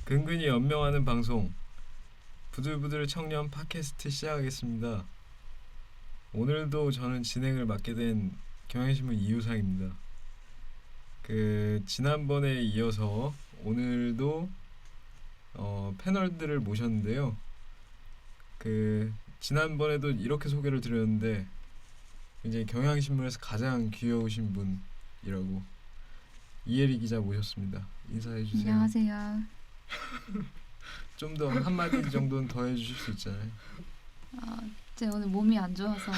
근근히 연명하는 방송 부들부들 청년 팟캐스트 시작하겠습니다. 오늘도 저는 진행을 맡게 된 경향신문 이우상입니다. 지난번에 이어서 오늘도 패널들을 모셨는데요. 지난번에도 이렇게 소개를 드렸는데 굉장히 경향신문에서 가장 귀여우신 분이라고 이혜리 기자 모셨습니다. 인사해 주세요. 안녕하세요. 좀 더 한마디 정도는 더 해주실 수 있잖아요. 제가 오늘 몸이 안 좋아서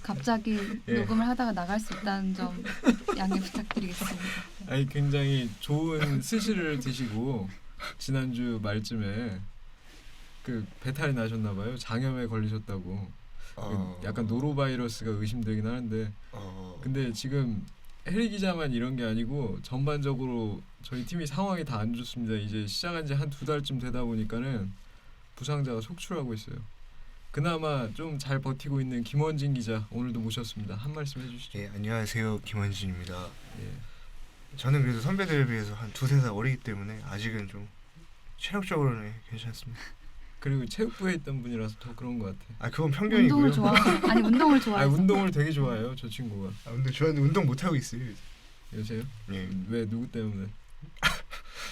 갑자기 녹음을 하다가 나갈 수 있다는 점 양해 부탁드리겠습니다. 아니 굉장히 좋은 스시를 드시고 지난주 말쯤에 배탈이 나셨나 봐요. 장염에 걸리셨다고. 약간 노로바이러스가 의심되긴 하는데 근데 지금 혜리 기자만 이런 게 아니고 전반적으로 저희 팀이 상황이 다 안 좋습니다. 이제 시작한 지 한 2달쯤 되다 보니까는 부상자가 속출하고 있어요. 그나마 좀 잘 버티고 있는 김원진 기자 오늘도 모셨습니다. 한 말씀 해주시죠. 예, 안녕하세요. 김원진입니다. 예. 저는 그래도 선배들에 비해서 한 2-3살 어리기 때문에 아직은 좀 체력적으로는 괜찮습니다. 그리고 체육부에 있던 분이라서 더 그런 것 같아. 그건 편견이고요. 운동을 좋아해요. 운동을 좋아해요. 운동을 되게 좋아해요, 저 친구가. 근데 저는 운동 못 하고 있어요. 요새요? 예. 왜 누구 때문에?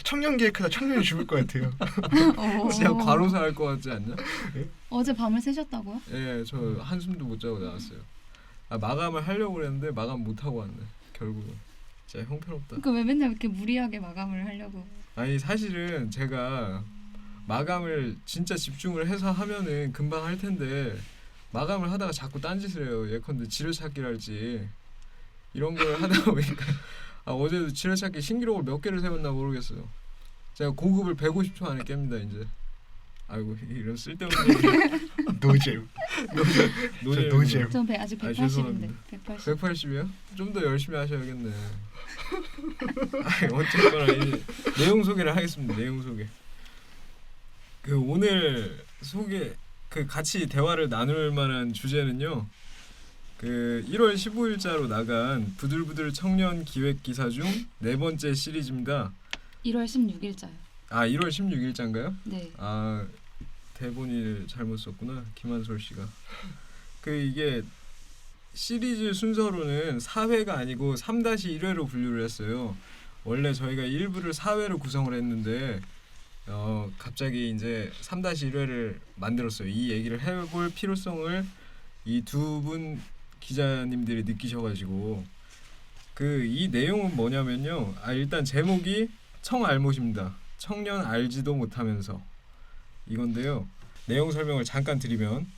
청년 계획하다 청년이 죽을 것 같아요. 진짜 과로사 할 것 같지 않냐? 어제 밤을 새셨다고요? 예, 저 한숨도 못 자고 나왔어요. 마감을 하려고 그랬는데 마감 못 하고 왔네. 결국은. 진짜 형편없다. 그러니까 왜 맨날 이렇게 무리하게 마감을 하려고? 아니 사실은 제가 마감을 진짜 집중을 해서 하면은 금방 할 텐데 마감을 하다가 자꾸 딴짓을 해요. 예컨대 지뢰찾기랄지 이런 걸 하다 보니까 어제도 지뢰찾기 신기록을 몇 개를 세웠나 모르겠어요. 제가 고급을 150초 안에 깹니다 이제. 아이고 이런 쓸데없는 얘기. 노잼. 노잼. 전 아직 180인데. 180. 180이요? 좀 더 열심히 하셔야겠네. 어쨌거나 이제 내용 소개를 하겠습니다. 내용 소개. 오늘 소개 같이 대화를 나눌 만한 주제는요. 1월 15일자로 나간 부들부들 청년 기획 기사 중 네 번째 시리즈입니다. 1월 16일자요. 1월 16일자인가요? 네. 대본을 잘못 썼구나. 김한솔 씨가. 이게 시리즈 순서로는 4회가 아니고 3-1회로 분류를 했어요. 원래 저희가 1부를 4회로 구성을 했는데 갑자기 이제 3-1회를 만들었어요. 이 얘기를 해볼 필요성을 이 두 분 기자님들이 느끼셔가지고 이 내용은 뭐냐면요. 일단 제목이 청알못입니다. 청년 알지도 못하면서 이건데요. 내용 설명을 잠깐 드리면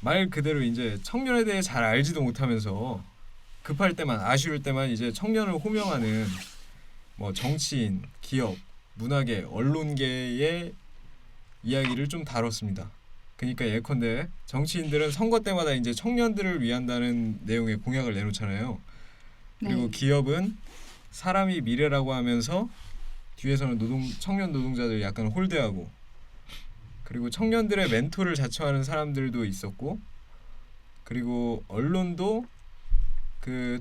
말 그대로 이제 청년에 대해 잘 알지도 못하면서 급할 때만 아쉬울 때만 이제 청년을 호명하는 뭐 정치인, 기업, 문화계, 언론계의 이야기를 좀 다뤘습니다. 그러니까 예컨대 정치인들은 선거 때마다 이제 청년들을 위한다는 내용의 공약을 내놓잖아요. 그리고 네. 기업은 사람이 미래라고 하면서 뒤에서는 청년 노동자들 약간 홀대하고 그리고 청년들의 멘토를 자처하는 사람들도 있었고 그리고 언론도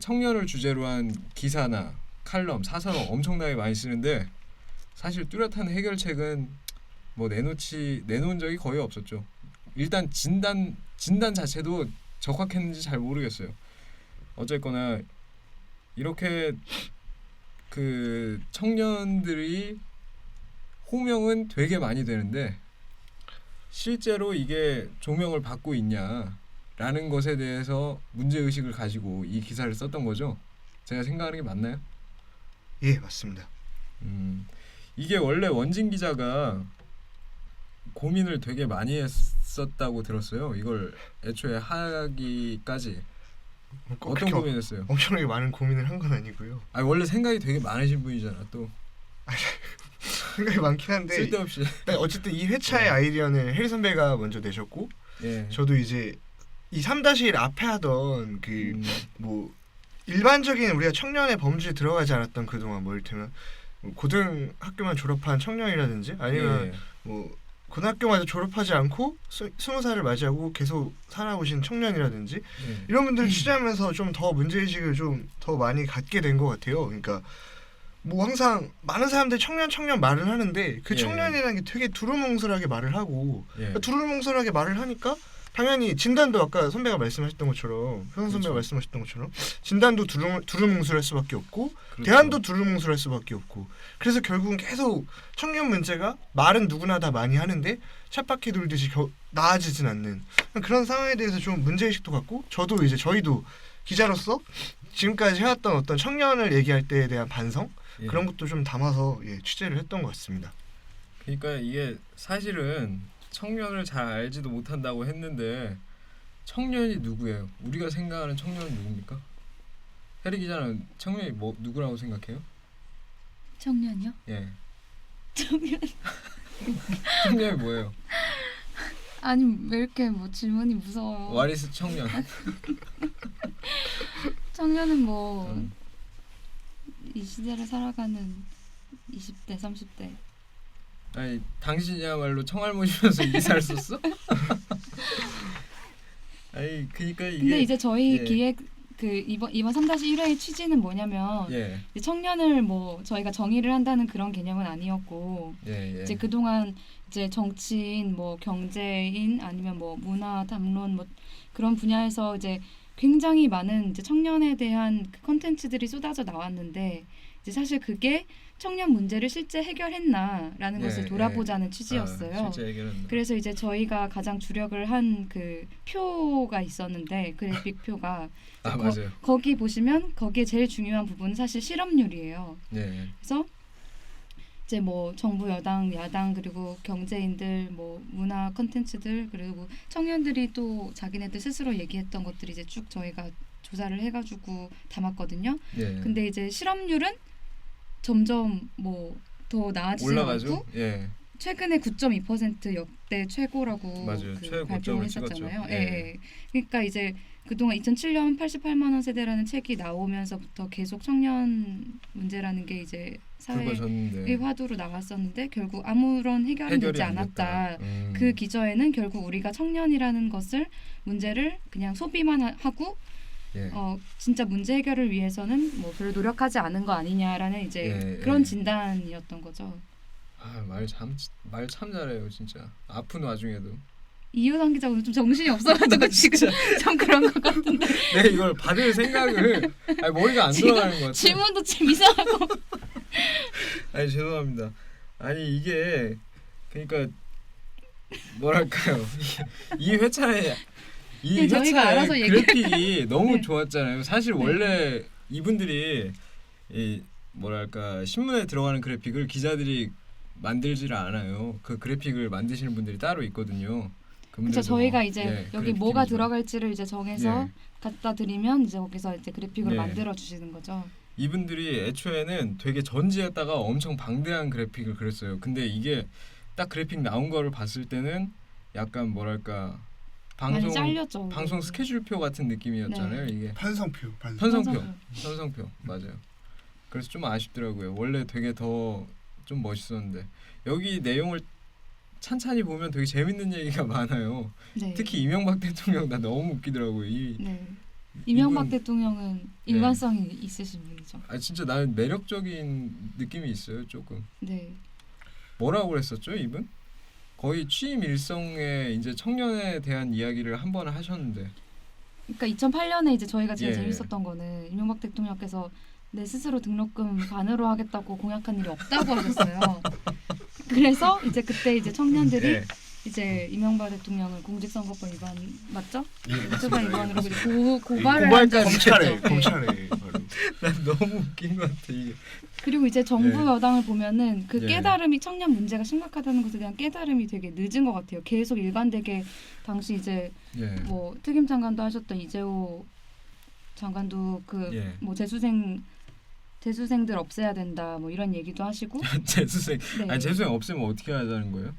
청년을 주제로 한 기사나 칼럼, 사설어 엄청나게 많이 쓰는데 사실 뚜렷한 해결책은 뭐 내놓은 적이 거의 없었죠. 일단 진단 자체도 적확했는지 잘 모르겠어요. 어쨌거나 이렇게 청년들이 호명은 되게 많이 되는데 실제로 이게 조명을 받고 있냐라는 것에 대해서 문제의식을 가지고 이 기사를 썼던 거죠. 제가 생각하는 게 맞나요? 예, 맞습니다. 이게 원래 원진 기자가 고민을 되게 많이 했었다고 들었어요. 이걸 애초에 하기까지 어떤 고민했어요? 엄청나게 많은 고민을 한 건 아니고요. 원래 생각이 되게 많으신 분이잖아. 또 생각이 많긴 한데 쓸데없이 어쨌든 이 회차의 아이디어는 혜리 선배가 먼저 내셨고 예. 저도 이제 이 3-1 앞에 하던 뭐 일반적인 우리가 청년의 범주에 들어가지 않았던 그동안 뭐 이를테면 고등학교만 졸업한 청년이라든지 아니면 뭐 고등학교마저 졸업하지 않고 20살을 맞이하고 계속 살아오신 청년이라든지 이런 분들 취재하면서 좀 더 문제의식을 좀 더 많이 갖게 된 것 같아요. 그러니까 뭐 항상 많은 사람들이 청년 말을 하는데 그 예. 청년이라는 게 되게 두루뭉술하게 말을 하고 예. 두루뭉술하게 말을 하니까 당연히 진단도 아까 선배가 말씀하셨던 것처럼 효성 선배가 그렇죠. 말씀하셨던 것처럼 진단도 두루뭉술할 수밖에 없고 그렇죠. 대안도 두루뭉술할 수밖에 없고 그래서 결국은 계속 청년 문제가 말은 누구나 다 많이 하는데 쳇바퀴 돌듯이 나아지진 않는 그런 상황에 대해서 좀 문제의식도 갖고 저희도 기자로서 지금까지 해왔던 어떤 청년을 얘기할 때에 대한 반성 예. 그런 것도 좀 담아서 취재를 했던 것 같습니다. 그러니까 이게 사실은 청년을 잘 알지도 못한다고 했는데 청년이 누구예요? 우리가 생각하는 청년은 누굽니까? 혜리 기자는 청년이 뭐 누구라고 생각해요? 청년이요? 예. 청년. 청년이 뭐예요? 아니 왜 이렇게 뭐 질문이 무서워요. 와리스 청년. 청년은 뭐 음. 이 시대를 살아가는 20대, 30대. 아니 당신이야말로 청알못이면서 이사를 썼어? 아니 그러니까 이게 근데 이제 저희 예. 기획 그 이번 3-1회의 취지는 뭐냐면 예. 이제 청년을 뭐 저희가 정의를 한다는 그런 개념은 아니었고 예. 예. 이제 그동안 이제 정치인 뭐 경제인 아니면 뭐 문화 담론 뭐 그런 분야에서 이제 굉장히 많은 이제 청년에 대한 그 컨텐츠들이 쏟아져 나왔는데 이제 사실 그게 청년 문제를 실제 해결했나라는 예, 것을 예. 돌아보자는 취지였어요. 아, 실제 얘기는 그래서 이제 저희가 가장 주력을 한 그 표가 있었는데 그래픽 표가 아 맞아요. 거기 보시면 거기에 제일 중요한 부분은 사실 실업률이에요. 예. 그래서 이제 뭐 정부 여당 야당 그리고 경제인들 뭐 문화 컨텐츠들 그리고 청년들이 또 자기네들 스스로 얘기했던 것들이 이제 쭉 저희가 조사를 해가지고 담았거든요. 예. 근데 이제 실업률은 점점 뭐 더 나아지지 올라가죠. 않고 예. 최근에 9.2% 역대 최고라고 맞아요. 그 최고 발표를 고점을 찍었죠. 했었잖아요. 예. 예. 그러니까 이제 그동안 2007년 88만 원 세대라는 책이 나오면서부터 계속 청년 문제라는 게 이제 사회의 불거졌는데 화두로 나왔었는데 결국 아무런 해결이 되지 안 않았다. 됐다. 그 기저에는 결국 우리가 청년이라는 것을 문제를 그냥 소비만 하고 예. 진짜 문제 해결을 위해서는 뭐 별로 노력하지 않은 거 아니냐라는 이제 예, 그런 예. 진단이었던 거죠. 말 참 잘해요 진짜. 아픈 와중에도. 이효상 기자 오늘 좀 정신이 없어가지고 지금 좀 그런 것 같은데 내가 이걸 받을 생각을 아니, 머리가 안 돌아가는 것 같아. 질문도 좀 이상하고 아니 죄송합니다. 아니 이게 그러니까 뭐랄까요 이 회차에 그냥 저희가 알아서 그래픽이 너무 네. 좋았잖아요. 사실 네. 원래 이분들이 이 뭐랄까 신문에 들어가는 그래픽을 기자들이 만들지를 않아요. 그 그래픽을 만드시는 분들이 따로 있거든요. 그렇죠. 저희가 이제 여기 그래픽 뭐가 팀이죠. 들어갈지를 이제 정해서 예. 갖다 드리면 이제 거기서 이제 그래픽을 네. 만들어 주시는 거죠. 이분들이 애초에는 되게 전지했다가 엄청 방대한 그래픽을 그렸어요. 근데 이게 딱 그래픽 나온 거를 봤을 때는 약간 뭐랄까 많이 잘렸죠. 방송 스케줄표 같은 느낌이었잖아요. 네. 이게 편성표. 편성표 맞아요. 그래서 좀 아쉽더라고요. 원래 되게 더 좀 멋있었는데 여기 내용을 찬찬히 보면 되게 재밌는 얘기가 많아요. 네. 특히 이명박 대통령 나 너무 웃기더라고요. 네. 이명박 이분- 대통령은 일관성이 있으신 분이죠. 아 진짜 나는 매력적인 느낌이 있어요. 조금. 네. 뭐라고 그랬었죠 이분? 거의 취임 일성에 이제 청년에 대한 이야기를 한 번 하셨는데 그러니까 2008년에 이제 저희가 제일 예. 재밌었던 거는 이명박 대통령께서 내 스스로 등록금 반으로 하겠다고 공약한 일이 없다고 하셨어요. 그래서 이제 그때 이제 청년들이 예. 이제 이명박 대통령을 공직선거법 위반 맞죠? 예, 위반 위반으로 이제 고발을 한 고발까지 적이 있었죠. 검찰에 네. 바로. 난 너무 웃긴 것 같아 이게. 그리고 이제 정부 예. 여당을 보면은 그 예. 깨달음이 청년 문제가 심각하다는 것에 대한 깨달음이 되게 늦은 것 같아요. 계속 일관되게 당시 이제 예. 뭐 특임 장관도 하셨던 이재호 장관도 그 예. 뭐 재수생들 없애야 된다 뭐 이런 얘기도 하시고 재수생. 네. 아니 재수생 없애면 어떻게 하자는 거예요?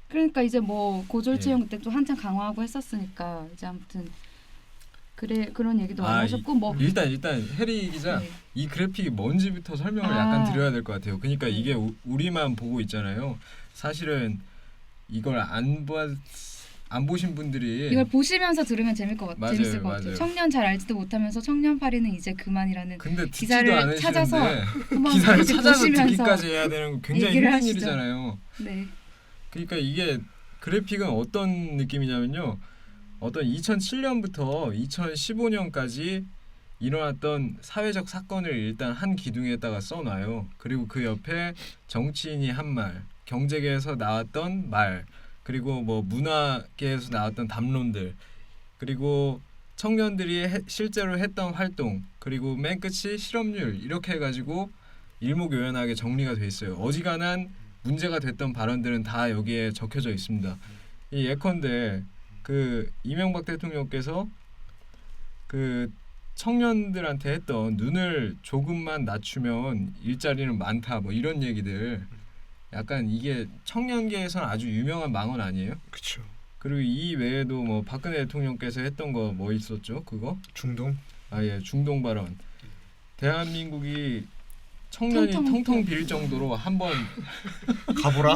그러니까 이제 뭐 고졸 예. 채용 그때 또 한창 강화하고 했었으니까 이제 아무튼 그런 얘기도 많이 아, 하셨고 뭐 일단 혜리 기자 네. 이 그래픽이 뭔지부터 설명을 아. 약간 드려야 될 것 같아요. 그러니까 네. 이게 우리만 보고 있잖아요. 사실은 이걸 안 안 보신 분들이 이걸 보시면서 들으면 재밌을 것 맞아요. 같아요. 청년 잘 알지도 못하면서 청년파리는 이제 그만이라는 근데 듣지도 기사를 않으시는데 찾아서 한번 기사를 이렇게 찾아서 보시면서 듣기까지 해야 되는 건 굉장히 얘기를 힘든 하시죠. 일이잖아요. 네. 그러니까 이게 그래픽은 어떤 느낌이냐면요. 어떤 2007년부터 2015년까지 일어났던 사회적 사건을 일단 한 기둥에다가 써놔요. 그리고 그 옆에 정치인이 한 말, 경제계에서 나왔던 말, 그리고 뭐 문화계에서 나왔던 담론들, 그리고 청년들이 실제로 했던 활동, 그리고 맨 끝이 실업률 이렇게 해가지고 일목요연하게 정리가 돼 있어요. 어지간한 문제가 됐던 발언들은 다 여기에 적혀져 있습니다. 이 예컨대 그 이명박 대통령께서 그 청년들한테 했던 눈을 조금만 낮추면 일자리는 많다 뭐 이런 얘기들, 약간 이게 청년계에서는 아주 유명한 망언 아니에요? 그렇죠. 그리고 이 외에도 뭐 박근혜 대통령께서 했던 거 뭐 있었죠? 그거? 중동. 예, 중동 발언. 대한민국이 청년이 텅텅 빌 정도로 한번 가보라.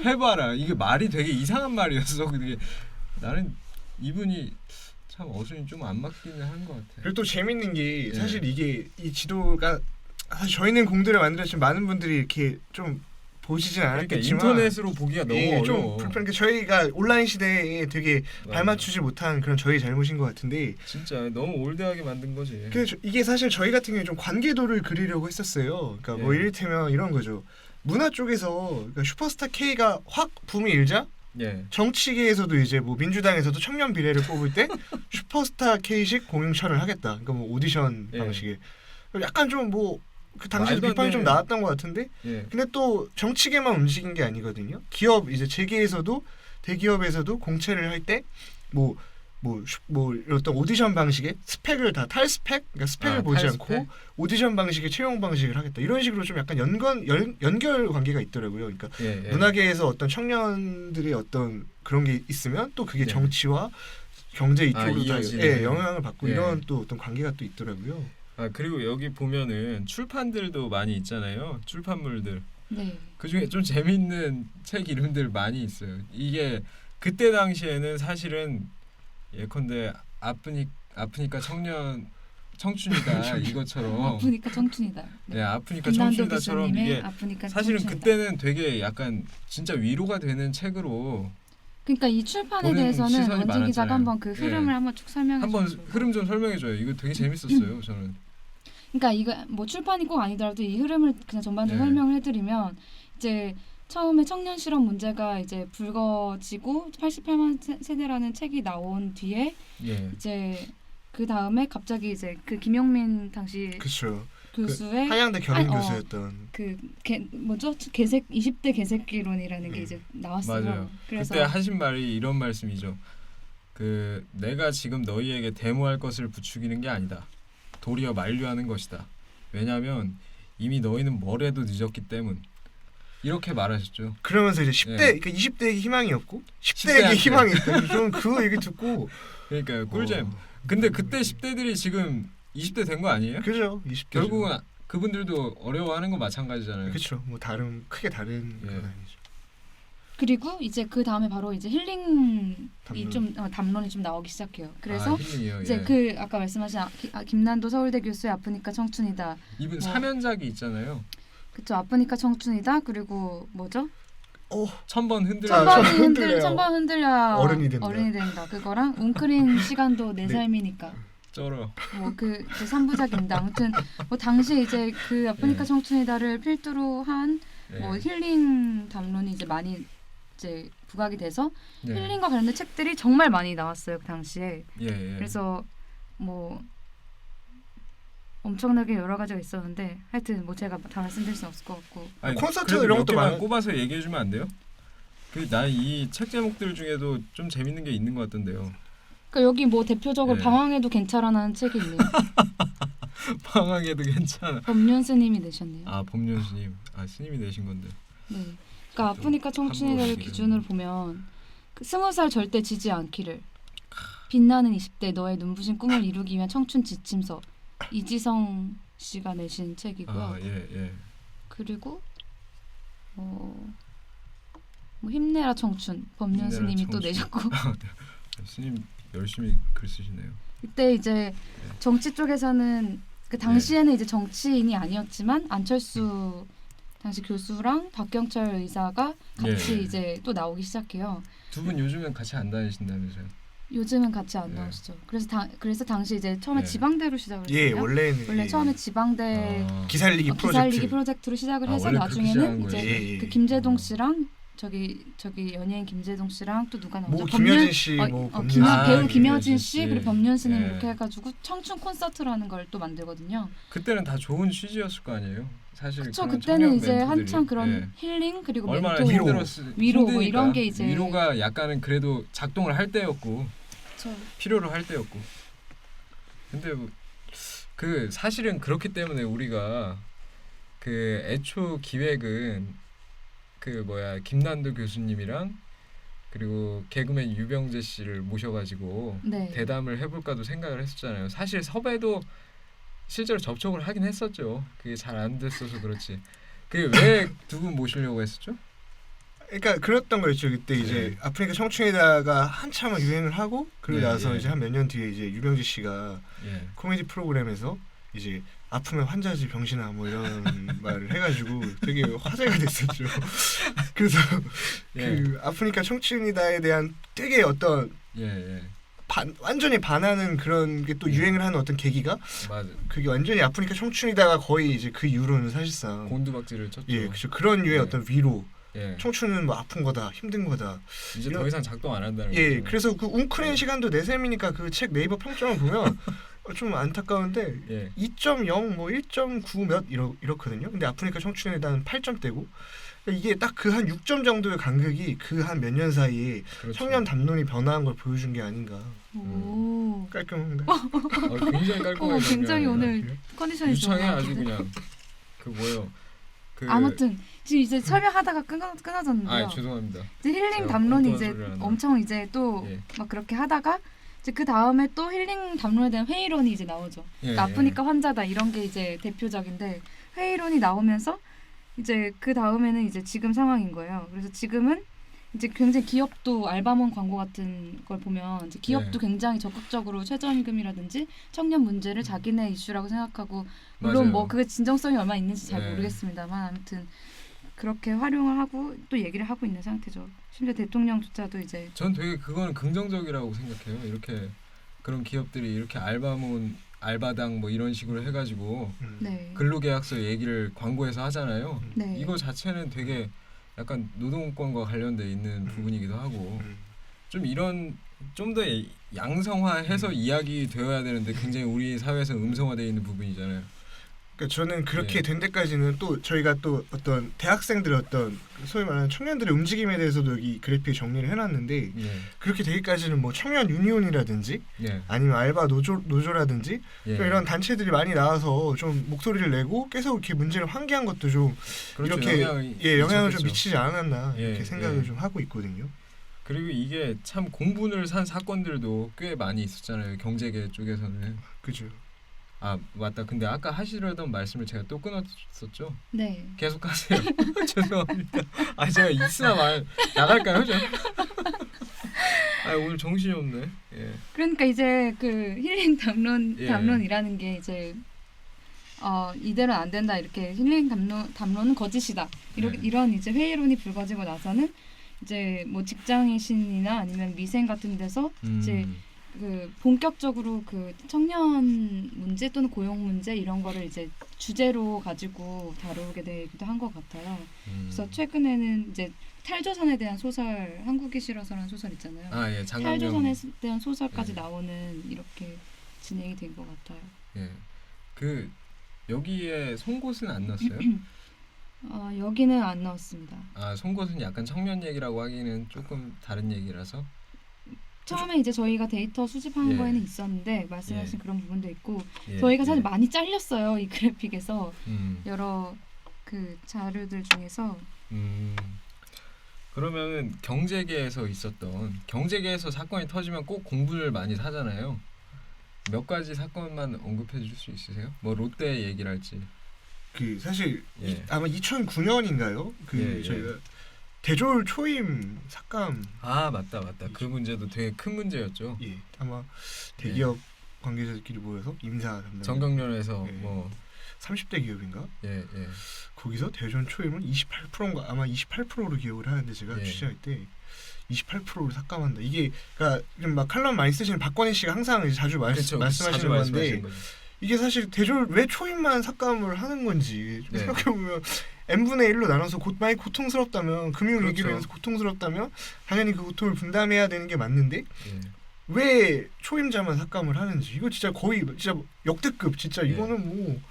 해봐라. 이게 말이 되게 이상한 말이었어. 그게 나는 이분이 참 어순이 좀 안 맞기는 한 것 같아. 그리고 또 재밌는 게 예. 사실 이게 이 지도가 사실 저희는 공들을 만들었지만 많은 분들이 이렇게 좀 보시진 그러니까 않았겠지만 인터넷으로 보기가 너무 예, 좀 어려워. 불편한 게 저희가 온라인 시대에 되게 맞아. 발맞추지 못한 그런 저희 잘못인 것 같은데 진짜 너무 올드하게 만든 거지. 이게 사실 저희 같은 경우에 좀 관계도를 그리려고 했었어요. 그러니까 뭐 예. 이를테면 이런 거죠. 문화 쪽에서 그러니까 슈퍼스타 K가 확 붐이 일자 예. 정치계에서도 이제 뭐 민주당에서도 청년 비례를 뽑을 때 슈퍼스타 K식 공영철을 하겠다. 그러니까 뭐 오디션 예. 방식에 약간 좀 뭐 그 당시에 말도 안 비판이 좀 되는- 나왔던 것 같은데 예. 근데 또 정치계만 움직인 게 아니거든요. 기업 이제 재계에서도 대기업에서도 공채를 할 때 뭐 어떤 오디션 방식의 스펙을 다 탈스펙, 그러니까 스펙을 보지 탈스펙? 않고 오디션 방식의 채용 방식을 하겠다. 이런 식으로 좀 약간 연결 관계가 있더라고요. 그러니까 예. 예. 문화계에서 어떤 청년들의 어떤 그런 게 있으면 또 그게 네. 정치와 경제 이쪽으로 다 이어지는. 영향을 받고 예. 이런 또 어떤 관계가 또 있더라고요. 그리고 여기 보면은 출판들도 많이 있잖아요. 출판물들. 네. 그 중에 좀 재밌는 책 이름들 많이 있어요. 이게 그때 당시에는 사실은 예컨대 아프니까 청춘이다 이것처럼 아프니까 청춘이다. 네, 아프니까 김난도 청춘이다처럼 기자님의 이게 아프니까 사실은 청춘이다. 그때는 되게 약간 진짜 위로가 되는 책으로 그러니까 이 출판에 보는 대해서는 시선이 원재 기자가 많았잖아요. 한번 그 흐름을 예. 한번 쭉 설명해 한번 주세요. 흐름 좀 설명해 줘요. 이거 되게 재밌었어요. 저는. 그러니까 이거 뭐 출판이 꼭 아니더라도 이 흐름을 그냥 전반적으로 네. 설명을 해드리면 이제 처음에 청년 실업 문제가 이제 불거지고 88만 세대라는 책이 나온 뒤에 예. 이제 그 다음에 갑자기 이제 그 김용민 당시 그렇죠. 교수의 한양대 경인 아, 교수였던 뭐죠? 개색 20대 개새끼론이라는 게 이제 나왔어요. 맞아요. 그래서 그때 하신 말이 이런 말씀이죠. 그 내가 지금 너희에게 데모할 것을 부추기는 게 아니다. 도리어 만류하는 것이다. 왜냐하면 이미 너희는 뭘 해도 늦었기 때문. 이렇게 말하셨죠. 그러면서 이제 10대, 예. 그러니까 20대에게 희망이 없고 10대한테. 10대에게 희망이 있다. 저는 그 얘기 듣고 그러니까 꿀잼. 근데 그때 10대들이 지금 20대 된 거 아니에요? 그죠? 20대 결국은 그분들도 어려워하는 건 마찬가지잖아요. 그렇죠. 뭐 크게 다른 예. 건 아니죠. 그리고 이제 그 다음에 바로 이제 힐링이 담론. 좀 담론이 좀 나오기 시작해요. 그래서 힐링이요. 이제 예. 그 아까 말씀하신 김난도 서울대 교수의 아프니까 청춘이다. 이분 뭐. 사면작이 있잖아요. 그쵸. 아프니까 청춘이다. 그리고 뭐죠? 1000번 흔들려. 천번 흔들려 어른이 된다. 그거랑 웅크린 시간도 내 네. 삶이니까. 쩔어. 뭐그 3부작인데 아무튼 뭐 당시에 이제 그 아프니까 네. 청춘이다를 필두로 한 예. 뭐 힐링 담론이 이제 많이 이제 부각이 돼서 예. 힐링과 관련된 책들이 정말 많이 나왔어요 그 당시에. 예. 그래서 뭐 엄청나게 여러 가지가 있었는데 하여튼 뭐 제가 다 말씀드릴 수 없을 것 같고. 아니, 콘서트 그래도 이런 몇 것도 개만 많아. 꼽아서 얘기해 주면 안 돼요? 난 이 책 제목들 중에도 좀 재밌는 게 있는 것 같던데요. 그러니까 여기 뭐 대표적으로 네. 방황해도 괜찮아라는 책이 있네요. 방황해도 괜찮아. 법륜 스님이 내셨네요. 법륜 스님. 스님이 내신 건데. 네. 그러니까 아프니까 청춘이다를 함부로 기준으로 보면 그 20살 절대 지지 않기를, 빛나는 20대 너의 눈부신 꿈을 이루기 위한 청춘 지침서, 이지성 씨가 내신 책이고요. 예. 그리고 뭐 힘내라 청춘 법륜 힘내라 스님이 또 청춘. 내셨고 스님 열심히 글 쓰시네요. 그때 이제 정치 쪽에서는 그 당시에는 이제 정치인이 아니었지만 안철수 당시 교수랑 박경철 의사가 같이 예. 이제 또 나오기 시작해요. 두 분 요즘엔 같이 안 다니신다면서요? 요즘은 같이 안 네. 나오시죠. 그래서 당시 이제 처음에 네. 지방대로 시작을 예, 했어요. 원래는 원래 예. 처음에 지방대 기살리기 프로젝트. 기살리기 프로젝트로 시작을 아, 해서 원래 그렇게 나중에는 시작한 이제 거예요? 예, 예. 그 김재동 씨랑 저기 연예인 김재동 씨랑 또 누가 나오죠? 뭐 김여진 씨, 뭐 김, 아, 배우 김여진 김여진 씨. 씨 그리고 법륜 스님 예. 이렇게 해가지고 청춘 콘서트라는 걸 또 만들거든요. 그때는 다 좋은 취지였을 거 아니에요. 사실 그쵸 그런 그때는 청년 이제 멘토들이. 한창 그런 예. 힐링 그리고 얼마나 멘토 위로 뭐 이런 게 이제 위로가 약간은 그래도 작동을 할 때였고 그쵸. 필요로 할 때였고. 근데 그 사실은 그렇기 때문에 우리가 그 애초 기획은 그 김난도 교수님이랑 그리고 개그맨 유병재 씨를 모셔가지고 네. 대담을 해볼까도 생각을 했었잖아요. 사실 섭외도 실제로 접촉을 하긴 했었죠. 그게 잘 안 됐어서 그렇지. 그게 왜 두 분 모시려고 했었죠? 그러니까 그랬던 거였죠. 그때 이제 네. 아프리카 청춘이다가 한참 유행을 하고 그러고 예, 나서 예. 이제 한 몇 년 뒤에 이제 유병재 씨가 예. 코미디 프로그램에서 이제 아프면 환자지 병신아 뭐 이런 말을 해가지고 되게 화제가 됐었죠. 그래서 예. 그 아프리카 청춘이다에 대한 되게 어떤 예. 완전히 반하는 그런 게 또 유행을 하는 어떤 계기가 맞아. 그게 완전히 아프리카 청춘이다가 거의 이제 그 이후로는 사실상 곤두박질을 쳤죠. 예 그렇죠 그런 류의 예. 어떤 위로 예. 청춘은 뭐 아픈 거다 힘든 거다 이제 이런- 더 이상 작동 안 한다는 예 거죠. 그래서 그 웅크린 예. 시간도 내셈이니까 그 책 네이버 평점을 보면 좀 안타까운데 예. 2.0 뭐 1.9 몇 이렇거든요. 근데 아프리카 청춘에 대한 8점대고 이게 딱 그 한 6점 정도의 간극이 그 한 몇 년 사이에 그렇죠. 청년 담론이 변화한 걸 보여준 게 아닌가. 오. 깔끔한데. 굉장히 깔끔하게 굉장히 정리하네요. 오늘 컨디션이 유창해 좋아요. 아주 그냥 그 뭐요? 그 아무튼 지금 이제 설명하다가 끊어졌는데요. 아 죄송합니다. 이제 힐링 제가 담론이 엉뚱한 이제 소리를 하나. 엄청 이제 또 막 예. 그렇게 하다가 이제 그 다음에 또 힐링 담론에 대한 회의론이 이제 나오죠. 예, 아프니까 환자다 이런 게 이제 대표적인데 회의론이 나오면서 이제 그 다음에는 이제 지금 상황인 거예요. 그래서 지금은 이제 굉장히 기업도 알바몬 광고 같은 걸 보면 이제 기업도 네. 굉장히 적극적으로 최저임금이라든지 청년 문제를 자기네 이슈라고 생각하고 물론 맞아요. 뭐 그게 진정성이 얼마나 있는지 잘 네. 모르겠습니다만 아무튼 그렇게 활용을 하고 또 얘기를 하고 있는 상태죠. 심지어 대통령조차도 이제 전 되게 그거는 긍정적이라고 생각해요. 이렇게 그런 기업들이 이렇게 알바당 뭐 이런 식으로 해가지고 네. 근로계약서 얘기를 광고에서 하잖아요. 네. 이거 자체는 되게 약간 노동권과 관련돼 있는 부분이기도 하고 좀 이런 좀 더 양성화해서 이야기 되어야 되는데 굉장히 우리 사회에서 음성화되어 있는 부분이잖아요. 그러니까 저는 그렇게 예. 된 데까지는 또 저희가 또 어떤 대학생들의 어떤 소위 말하는 청년들의 움직임에 대해서도 여기 그래픽에 정리를 해놨는데 예. 그렇게 되기까지는 뭐 청년 유니온이라든지 예. 아니면 알바 노조라든지 예. 이런 단체들이 많이 나와서 좀 목소리를 내고 계속 이렇게 문제를 환기한 것도 좀 그렇죠. 이렇게 영향을 영향을 좀 미쳤겠죠. 미치지 않았나 예, 이렇게 생각을 예. 좀 하고 있거든요. 그리고 이게 참 공분을 산 사건들도 꽤 많이 있었잖아요. 경제계 쪽에서는. 그죠. 아 맞다. 근데 아까 하시려던 말씀을 제가 또 끊었었죠. 네. 계속 하세요. 죄송합니다. 아 제가 있으나 말 나갈까요? 저? 아 오늘 정신이 없네. 예. 그러니까 이제 그 힐링 예. 담론이라는 게 이제 이대로는 안 된다 이렇게 힐링 담론은 거짓이다 네. 이런 이제 회의론이 불거지고 나서는 이제 뭐 직장인이나 아니면 미생 같은 데서 이제 그 본격적으로 그 청년 문제 또는 고용 문제 이런 거를 이제 주제로 가지고 다루게 되기도 한 것 같아요. 그래서 최근에는 이제 탈조선에 대한 소설 한국이 싫어서라는 소설 있잖아요. 아 예. 장강명. 탈조선에 대한 소설까지 예. 나오는 이렇게 진행이 된 것 같아요. 예. 그 여기에 송곳은 안 넣었어요? 여기는 안 나왔습니다. 아 송곳은 약간 청년 얘기라고 하기는 조금 다른 얘기라서. 처음에 이제 저희가 데이터 수집한 예. 거에는 있었는데 말씀하신 예. 그런 부분도 있고 예. 저희가 사실 예. 많이 잘렸어요. 이 그래픽에서 여러 그 자료들 중에서 그러면은 경제계에서 있었던 경제계에서 사건이 터지면 꼭 공분을 많이 사잖아요. 몇 가지 사건만 언급해 줄 수 있으세요? 뭐 롯데 얘기를 할지. 그 사실 예. 아마 2009년인가요? 그 예, 예. 저희가 대졸 초임 삭감 아 맞다. 그 문제도 되게 큰 문제였죠. 예 아마 대기업 관계자들끼리 모여서 임사 담당 정경련에서 예. 뭐 30대 기업인가 예. 거기서 대졸 초임을 28%인가 아마 28%로 기억을 하는데 제가 예. 취재할 때 28%를 삭감한다. 이게 그러니까 좀 막 칼럼 많이 쓰시는 박건희 씨가 항상 이제 자주 그렇죠. 말씀하시는 자주 건데 말씀하시는 거죠. 이게 사실 대졸 왜 초임만 삭감을 하는 건지 좀 네. 생각해보면 n분의 1로 나눠서 많이 고통스럽다면 금융위기로 그렇죠. 인해서 고통스럽다면 당연히 그 고통을 분담해야 되는 게 맞는데 예. 왜 초임자만 삭감을 하는지 이거 진짜 거의 진짜 역대급 진짜 예. 이거는 뭐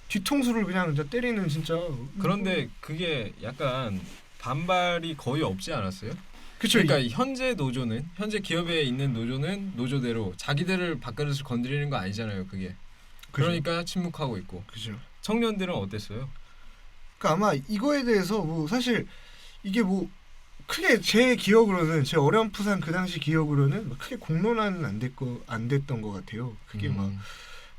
뒤통수를 그냥 진짜 때리는 진짜 그런데 그게 약간 반발이 거의 없지 않았어요? 그쵸 그러니까 현재 기업에 있는 노조는 노조대로 자기들을 밥그릇을 건드리는 거 아니잖아요. 그게. 그러니까 침묵하고 있고. 그죠. 청년들은 어땠어요? 그러니까 아마 이거에 대해서 뭐 사실 이게 뭐 크게 제 기억으로는 제 어렴풋한 그 당시 기억으로는 막 크게 공론화는 안 됐던 것 같아요. 그게 막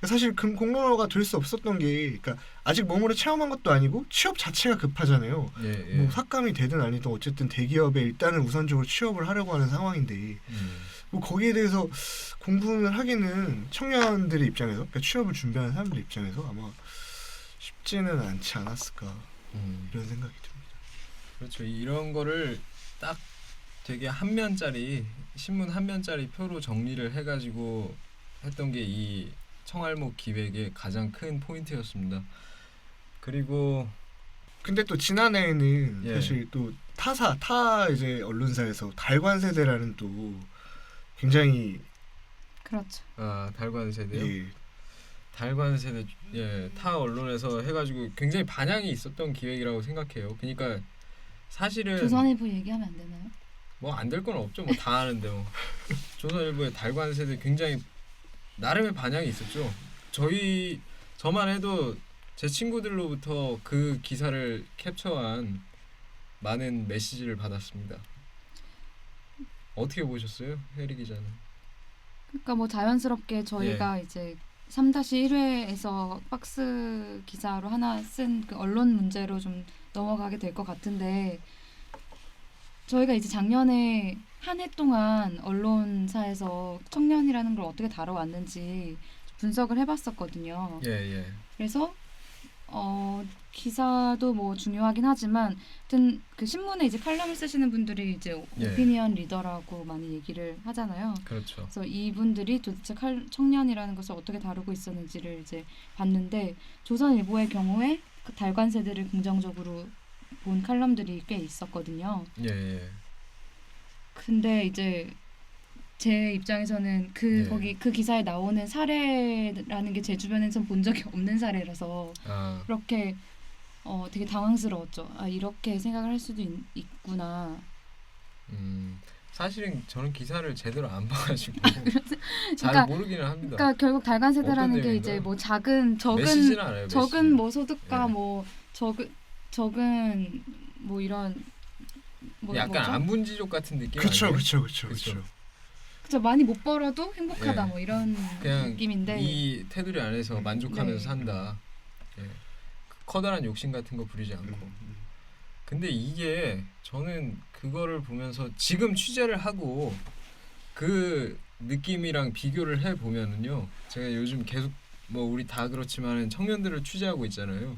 사실 공론화가 될 수 없었던 게 그러니까 아직 몸으로 체험한 것도 아니고 취업 자체가 급하잖아요. 예. 뭐 삭감이 되든 아니든 어쨌든 대기업에 일단은 우선적으로 취업을 하려고 하는 상황인데 뭐 거기에 대해서 공부를 하기는 청년들의 입장에서 그러니까 취업을 준비하는 사람들 입장에서 아마 쉽지는 않지 않았을까 이런 생각이 듭니다. 그렇죠. 이런 거를 딱 되게 한 면짜리 신문 한 면짜리 표로 정리를 해가지고 했던 게 이 청알목 기획의 가장 큰 포인트였습니다. 그리고 근데 또 지난해에는 예. 사실 또 타 이제 언론사에서 달관 세대라는 또 굉장히 그렇죠. 달관 세대요. 예, 달관 세대 타 언론에서 해가지고 굉장히 반향이 있었던 기획이라고 생각해요. 그러니까 사실은 조선일보 얘기하면 안 되나요? 뭐 안 될 건 없죠. 뭐 다 아는데 뭐 조선일보의 달관 세대 굉장히 나름의 반향이 있었죠. 저만 해도 제 친구들로부터 그 기사를 캡처한 많은 메시지를 받았습니다. 어떻게 보셨어요, 혜리 기자는? 그러니까 뭐 자연스럽게 저희가 이제 3-1회에서 박스 기사로 하나 쓴 그 언론 문제로 좀 넘어가게 될 것 같은데 저희가 이제 작년에 한 해 동안 언론사에서 청년이라는 걸 어떻게 다뤄왔는지 분석을 해봤었거든요. 예. 그래서 기사도 뭐 중요하긴 하지만 하여튼 그 신문에 이제 칼럼을 쓰시는 분들이 이제 오피니언 리더라고 많이 얘기를 하잖아요. 그렇죠. 그래서 이분들이 도대체 청년이라는 것을 어떻게 다루고 있었는지를 이제 봤는데 조선일보의 경우에 그 달관 세대를 긍정적으로 본 칼럼들이 꽤 있었거든요. 예. 근데 이제 제 입장에서는 거기 그 기사에 나오는 사례라는 게 제 주변에선 본 적이 없는 사례라서 그렇게 되게 당황스러웠죠. 이렇게 생각을 할 수도 있구나. 사실은 저는 기사를 제대로 안 봐가지고 잘 그러니까, 모르기는 합니다. 그러니까 결국 달관 세대라는 게 내용인가요? 이제 뭐 적은 뭐 소득가 뭐 적은 뭐 이런 뭐 약간 뭐죠? 안분지족 같은 느낌 그렇죠, 아니에요? 그렇죠. 그쵸, 많이 못 벌어도 행복하다 예. 뭐 이런 그냥 느낌인데 이 테두리 안에서 만족하면서 네. 산다. 예. 커다란 욕심 같은 거 부리지 않고. 근데 이게 저는 그거를 보면서 지금 취재를 하고 그 느낌이랑 비교를 해 보면은요. 제가 요즘 계속 뭐 우리 다 그렇지만은 청년들을 취재하고 있잖아요.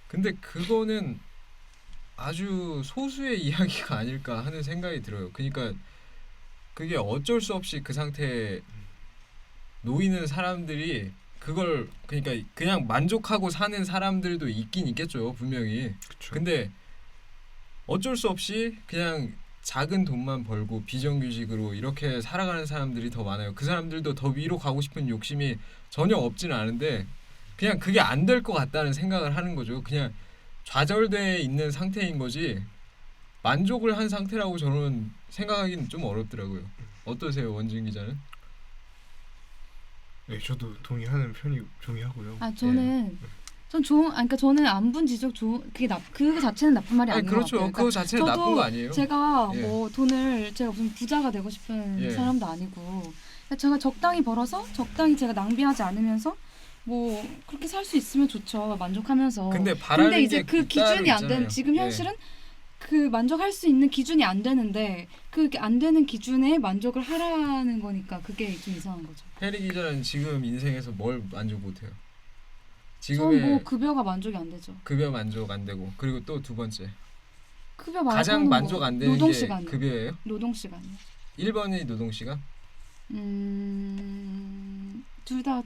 근데 그거는 아주 소수의 이야기가 아닐까 하는 생각이 들어요. 그러니까 그게 어쩔 수 없이 그 상태에 놓이는 사람들이 그걸 그러니까 그냥 만족하고 사는 사람들도 있긴 있겠죠, 분명히. 그쵸. 근데 어쩔 수 없이 그냥 작은 돈만 벌고 비정규직으로 이렇게 살아가는 사람들이 더 많아요. 그 사람들도 더 위로 가고 싶은 욕심이 전혀 없지는 않은데 그냥 그게 안 될 것 같다는 생각을 하는 거죠. 그냥 좌절돼 있는 상태인 거지 만족을 한 상태라고 저는 생각하기는 좀 어렵더라고요. 어떠세요, 원진 기자는? 네, 저도 동의하고요. 그러니까 저는 안분지족 그거 자체는 나쁜 말이 아닌 것 그렇죠. 같아요. 그거 자체는 나쁜 거 아니에요. 제가 뭐 제가 무슨 부자가 되고 싶은 사람도 아니고 제가 적당히 벌어서 적당히 제가 낭비하지 않으면서 뭐 그렇게 살 수 있으면 좋죠. 만족하면서. 근데 바라는 이제 게 그 기준이 안 있잖아요. 되는 지금 현실은 그 만족할 수 있는 기준이 안 되는데 그 안 되는 기준에 만족을 하라는 거니까 그게 좀 이상한 거죠. 해리 기자는 지금 인생에서 뭘 만족 못해요? 전 지금의 뭐 급여가 만족이 안 되죠. 급여 만족 안 되고 그리고 또 두 번째 급여 말고는 가장 만족 안 되는 노동 게 시간이요. 급여예요? 노동 시간이요. 1번이 노동 시간? 둘 다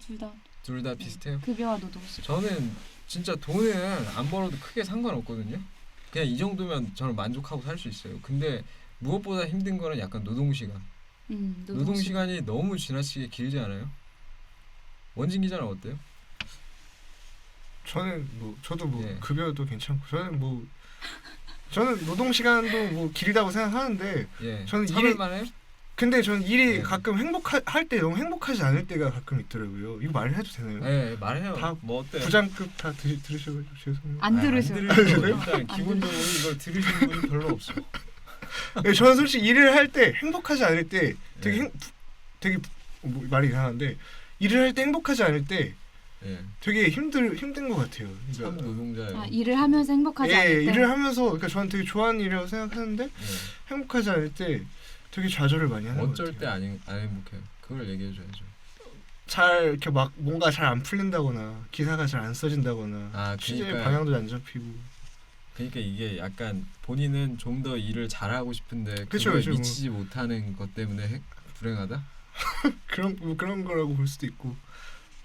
둘 다 비슷해요? 급여와 노동 시간. 저는 진짜 돈을 안 벌어도 크게 상관없거든요. 그냥 이 정도면 저는 만족하고 살 수 있어요. 근데 무엇보다 힘든 거는 약간 노동 시간. 노동 시간이 너무 지나치게 길지 않아요? 원진 기자는 어때요? 저도 뭐 예. 급여도 괜찮고 저는 노동 시간도 뭐 길다고 생각하는데 예. 저는 참을만 해요? 근데 저는 일이 네. 가끔 할 때 너무 행복하지 않을 때가 가끔 있더라고요. 이거 말해도 되나요? 네, 말해요. 다 뭐 어때? 부장급 다 들으셔가지고 죄송해요. 안 들으셔요. 일단 기본적으로 이걸 들으시는 분이 별로 없어. 네, 저는 솔직히 일을 할 때 행복하지 않을 때 되게 예. 뭐, 말이 이상한데 일을 할 때 행복하지 않을 때 예. 되게 힘든 것 같아요. 참 노동자예요. 일을 하면서 행복하지 않을 때. 일을 하면서 그러니까 저는 되게 좋아하는 일이라고 생각하는데 예. 행복하지 않을 때 되게 좌절을 많이 하는 것 같아요. 어쩔 때 안 행복해요. 그걸 얘기해 줘야죠. 잘 이렇게 막 뭔가 잘 안 풀린다거나 기사가 잘 안 써진다거나 아, 취재 그러니까 방향도 안 잡히고 그러니까 이게 약간 본인은 좀 더 일을 잘하고 싶은데 그쵸, 그거에 그쵸, 미치지 못하는 것 때문에 불행하다? 그런 거라고 볼 수도 있고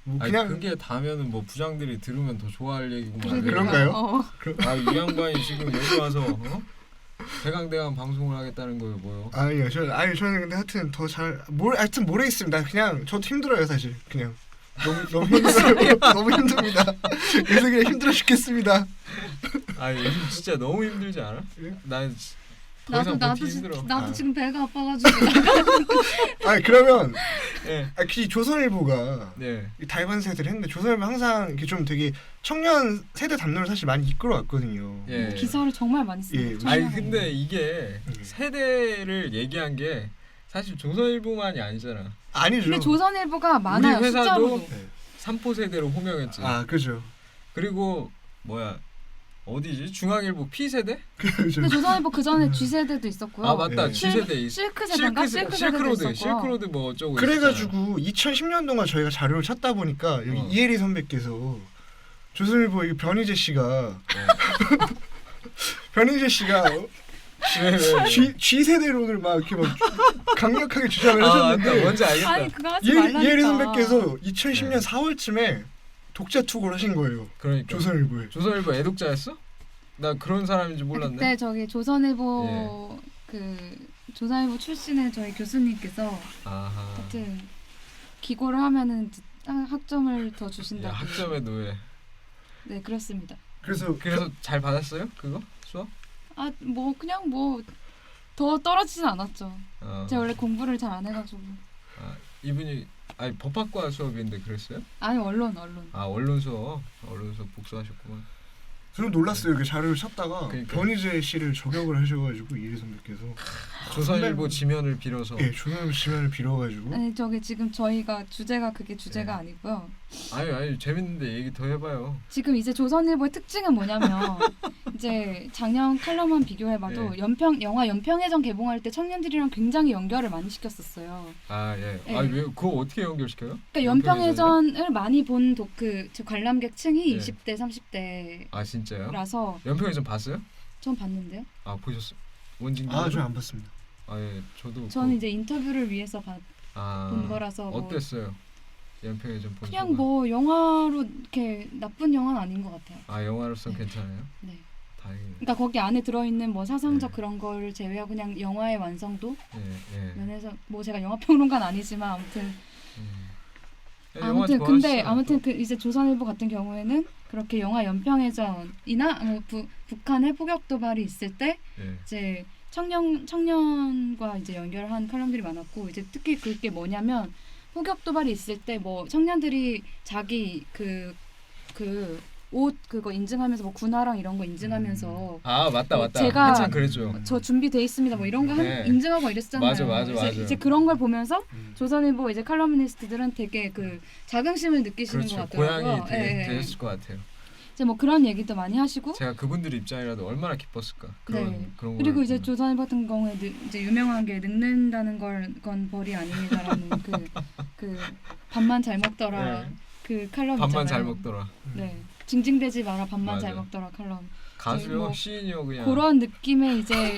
뭐 아니, 그냥 그게 다면은 뭐 부장들이 들으면 더 좋아할 얘기구만. 그런가요? 이 양반이 지금 여기 와서 대강대강 방송을 하겠다는 거예요, 뭐요? 저는 근데 하여튼 더 잘 하여튼 모르겠습니다. 그냥 저도 힘들어요 사실. 그냥 너무 힘들어요. 너무 힘듭니다. 그래서 그냥 힘들어 죽겠습니다. 요즘 진짜 너무 힘들지 않아? 예? 난 더 이상 버티기 힘들어. 나도 아. 지금 배가 아파가지고. 그러면 예. 그 조선일보가 네. 이 달관 세대를 했는데 조선일보 항상 이렇게 좀 되게 청년 세대 담론을 사실 많이 이끌어왔거든요. 예. 기사를 정말 많이 씁니다. 예. 정말 많이. 근데 이게 세대를 얘기한 게 사실 조선일보만이 아니잖아. 아니죠. 근데 조선일보가 많아요. 우리 회사도 숫자로도. 네. 삼포 세대로 호명했지. 그죠. 그리고 어디지? 중앙일보 P 세대? 그죠. 근데 조선일보 그 전에 G 세대도 있었고요. 아 맞다. 네. G 세대. 실크 세대인가? 실크 세대도 있었고요. 실크로드 뭐 어쩌고. 그래가지고 2010년도가 저희가 자료를 찾다 보니까 여기 이혜리 선배께서 조선일보 이 변희재 씨가 왜? G 세대론을 막 이렇게 막 강력하게 주장을 맞다. 하셨는데 뭔지 알겠다. 아니 그거 하지 말라니까. 이혜리 선배께서 2010년 4월쯤에 독자 투고를 하신 거예요. 그러니까. 조선일보에. 조선일보 애독자였어? 나 그런 사람인지 몰랐네. 그때 저기 조선일보 조선일보 출신의 저희 교수님께서 아하. 하여튼 기고를 하면은 학점을 더 주신다고. 학점의 노예. 네 그렇습니다. 그래서 잘 받았어요? 그거? 수업? 뭐 그냥 뭐 더 떨어지진 않았죠. 제가 원래 공부를 잘 안 해가지고. 이분이 법학과 수업인데 그랬어요? 아니 언론. 언론 수업 복수하셨구만. 저는 놀랐어요. 그 자료를 찾다가 그러니까. 변희재 씨를 저격을 하셔가지고 이혜리 선배께서 조선일보 지면을 빌어서. 조선일보 지면을 빌어가지고 아니 저기 지금 저희가 그게 주제가 아니고요. 아니 재밌는데 얘기 더 해봐요. 지금 이제 조선일보의 특징은 뭐냐면 이제 작년 칼럼만 비교해봐도 영화 연평해전 개봉할 때 청년들이랑 굉장히 연결을 많이 시켰었어요. 예. 네. 왜 그거 어떻게 연결시켜요? 그러니까 연평해전을 많이 본 저 관람객층이 네. 20대, 30대라서 진짜요? 연평해전 봤어요? 전 봤는데요. 보셨어요? 원진 기 저 안 봤습니다. 저도. 저는 이제 인터뷰를 위해서 본 거라서 어땠어요? 연평해전 본 그냥 소감? 뭐 영화로 이렇게 나쁜 영화는 아닌 것 같아요. 영화로서는 네. 괜찮아요? 네. 다행이네. 그러니까 거기 안에 들어있는 뭐 사상적 네. 그런 걸 제외하고 그냥 영화의 완성도 예. 면에서 뭐 제가 영화 평론가는 아니지만 아무튼 영화 근데 좋아하시죠? 그 이제 조선일보 같은 경우에는 그렇게 영화 연평해전이나 북한의 포격 도발이 있을 때 예. 이제 청년과 이제 연결한 칼럼들이 많았고 이제 특히 그게 뭐냐면 포격 도발이 있을 때 뭐 청년들이 자기 그 옷 그거 인증하면서 뭐 군화랑 이런 거 인증하면서 맞다. 제가 한참 그랬죠. 저 준비돼 있습니다 뭐 이런 거 네. 인증하고 이랬었잖아요. 맞아. 이제 그런 걸 보면서 조선일보 이제 칼럼니스트들은 되게 그 자긍심을 느끼시는 것 그렇죠. 같더라고요. 고향이 되셨을 것 같아요. 이제 뭐 그런 얘기도 많이 하시고 제가 그분들 입장이라도 얼마나 기뻤을까. 그런 네. 그런 그리고 걸 이제 보면. 조선일보 같은 경우에 이제 유명한 게 늙는다는 건 벌이 아닙니다라는 그 밥만 잘 먹더라 네. 그 칼럼 밥만 있잖아요. 잘 먹더라. 네. 징징대지 마라 밥만 맞아. 잘 먹더라 칼럼. 가수요, 뭐 시인이요 그냥. 그런 느낌의 이제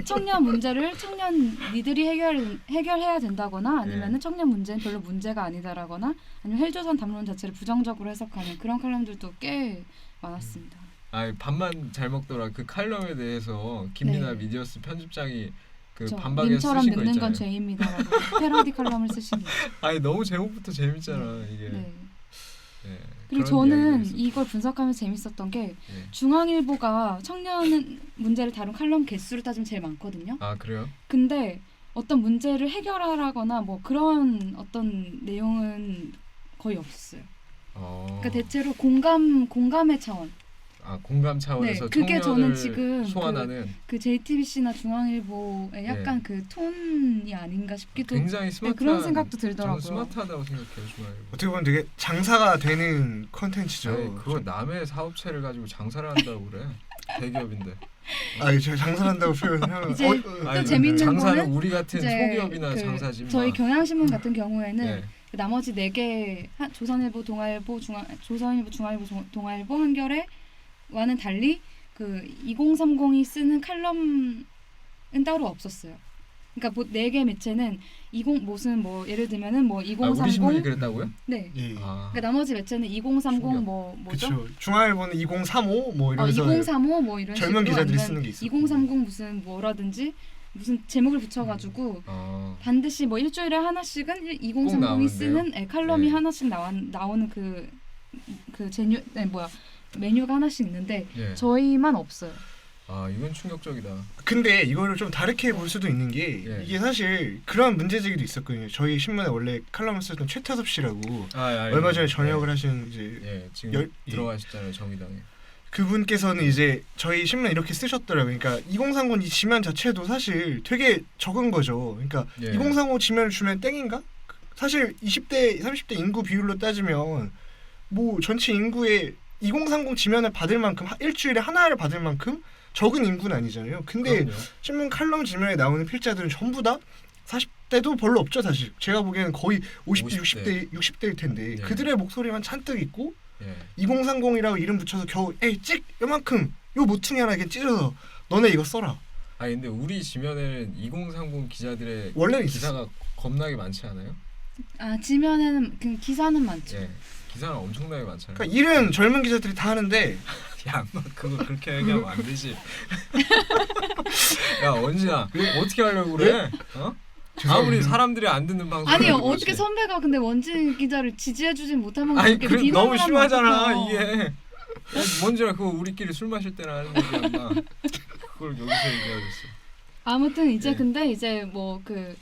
청년 문제를 청년 니들이 해결해야 된다거나 아니면은 네. 청년 문제는 별로 문제가 아니다라거나 아니면 헬조선 담론 자체를 부정적으로 해석하는 그런 칼럼들도 꽤 많았습니다. 아, 밥만 잘 먹더라. 그 칼럼에 대해서 김민아 네. 미디어스 편집장이 그 저 반박에 님처럼 쓰신 거 늙는 건 있잖아요. 죄입니다라고 패러디 칼럼을 쓰신 게 있죠. 아니 너무 제목부터 재밌잖아 이게. 네. 네, 그리고 그런 저는 이야기들이 있었죠. 이걸 분석하면서 재밌었던 게 네. 중앙일보가 청년 문제를 다룬 칼럼 개수를 따지면 제일 많거든요. 아 그래요? 근데 어떤 문제를 해결하거나 뭐 그런 어떤 내용은 거의 없었어요. 그러니까 대체로 공감의 차원. 아 공감 차원에서 네, 그게 청년을 저는 지금 소환하는 그 JTBC나 중앙일보의 약간 네. 그 톤이 아닌가 싶기도 굉장히 네, 스마트한 그런 생각도 저는 들더라고요. 스마트하다고 생각해요 중앙일보. 어떻게 보면 되게 장사가 되는 컨텐츠죠. 아니, 그거 남의 사업체를 가지고 장사를 한다고 그래. 대기업인데. 아, 제가 장사한다고 표현하면 이제 아니, 재밌는 장사는 거는 우리 같은 이제 소기업이나 그 장사지. 저희 경향신문 같은 경우에는 네. 그 나머지 4개 조선일보, 동아일보, 조선일보, 중앙일보, 동아일보, 한겨레와는 달리 그 2030이 쓰는 칼럼은 따로 없었어요. 그러니까 뭐 4개 매체는 무슨 뭐 예를 들면은 뭐 아, 우리 신문이 2030 그랬다고요? 네. 예. 아, 그러니까 나머지 매체는 2030 충격. 뭐죠? 그렇죠. 중앙일보는 2035 뭐 이러면서 2035 뭐 이런 젊은 식으로 기자들이 아니면 쓰는 게 있어요. 2030 무슨 뭐라든지 무슨 제목을 붙여가지고 반드시 뭐 일주일에 하나씩은 2030이 나오는데요? 쓰는 칼럼이 네. 하나씩 나오는 메뉴가 하나씩 있는데 예. 저희만 없어요. 아 이건 충격적이다. 근데 이거를 좀 다르게 볼 수도 있는 게 예. 이게 사실 그런 문제제기도 있었거든요. 저희 신문에 원래 칼럼을 쓰던 최태섭 씨라고 얼마 전에 전역을 하신 이제 예, 지금 예. 들어가셨잖아요 정의당에. 그분께서는 이제 저희 신문 이렇게 쓰셨더라고요. 그러니까 2030 이 지면 자체도 사실 되게 적은 거죠. 그러니까 예. 2035 지면을 주면 땡인가? 사실 20대, 30대 인구 비율로 따지면 뭐 전체 인구의 2030 지면을 받을 만큼 일주일에 하나를 받을 만큼 적은 인구는 아니잖아요. 근데 그럼요. 신문 칼럼 지면에 나오는 필자들은 전부 다 40대도 별로 없죠, 사실. 제가 보기에는 거의 50대, 50대. 60대일 텐데 예. 그들의 목소리만 잔뜩 있고 예. 2030이라고 이름 붙여서 겨우 에이 찍 요만큼 요 모퉁이 하나 이렇게 찢어서 너네 이거 써라. 아 근데 우리 지면에는 2030 기자들의 원래는 기사가 겁나게 많지 않아요? 아 지면에는 그 기사는 많죠. 예. 기사는 엄청나게 많잖아요. 그러니까 일은 젊은 기자들이 다 하는데 야, 너 그거 그렇게 얘기하면 안 되지. 야, 언지야. 어떻게 하려고 그래? 어? 아무리 사람들이 안 듣는 방송. 아니 어떻게 선배가 근데 원진 기자를 지지해주진 못하면 아니, 그렇게 그래 비난을 너무 하면 심하잖아, 어떡해요. 이게. 뭔지라 그거 우리끼리 술 마실 때나 하는 얘기야, 인마. 그걸 여기서 얘기하고 있어. 아무튼 이제 예. 근데 이제 뭐 그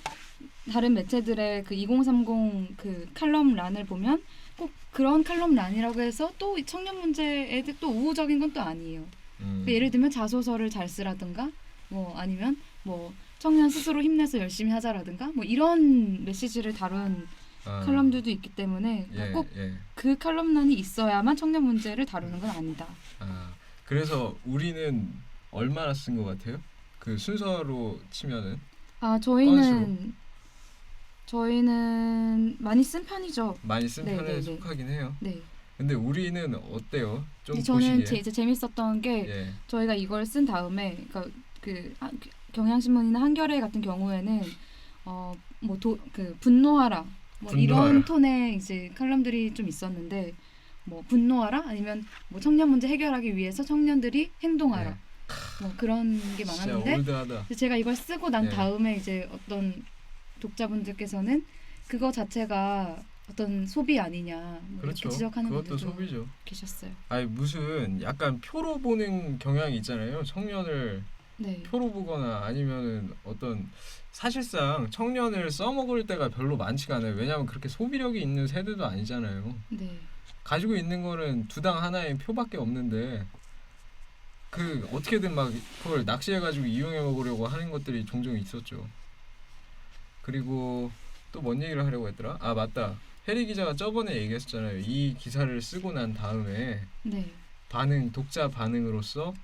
다른 매체들의 그 2030 그 칼럼란을 보면 꼭 그런 칼럼란이라고 해서 또 이 청년 문제에 또 우호적인 건 또 아니에요. 그러니까 예를 들면 자소서를 잘 쓰라든가 뭐 아니면 뭐 청년 스스로 힘내서 열심히 하자라든가 뭐 이런 메시지를 다룬 아, 칼럼들도 있기 때문에 예, 꼭 예. 그 칼럼란이 있어야만 청년 문제를 다루는 건 아니다. 아, 그래서 우리는 얼마나 쓴 것 같아요? 그 순서로 치면은 아 저희는 많이 쓴 편이죠. 많이 쓴 네, 편에 네, 네. 속하긴 해요. 네. 근데 우리는 어때요? 좀 저는 보시기에. 이제 재밌었던 게 예. 저희가 이걸 쓴 다음에 그러니까 경향신문이나 한겨레 같은 경우에는 그 분노하라 뭐 분노하라. 이런 톤의 이제 칼럼들이 좀 있었는데 뭐 분노하라 아니면 뭐 청년 문제 해결하기 위해서 청년들이 행동하라 네. 뭐 그런 게 진짜 많았는데 올드하다. 이제 제가 이걸 쓰고 난 네. 다음에 이제 어떤 독자분들께서는 그거 자체가 어떤 소비 아니냐 뭐 그렇죠. 이렇게 지적하는 그것도 분들도 소비죠. 계셨어요. 아니 무슨 약간 표로 보는 경향이 있잖아요. 청년을 네. 표로 보거나 아니면은 어떤 사실상 청년을 써먹을 때가 별로 많지가 않아요. 왜냐하면 그렇게 소비력이 있는 세대도 아니잖아요. 네. 가지고 있는 거는 두당 하나의 표밖에 없는데 그 어떻게든 막 그걸 낚시해가지고 이용해 먹으려고 하는 것들이 종종 있었죠. 그리고 또 뭔 얘기를 하려고 했더라? 아 맞다. 해리 기자가 저번에 얘기했었잖아요. 이 기사를 쓰고 난 다음에 네. 독자 반응으로서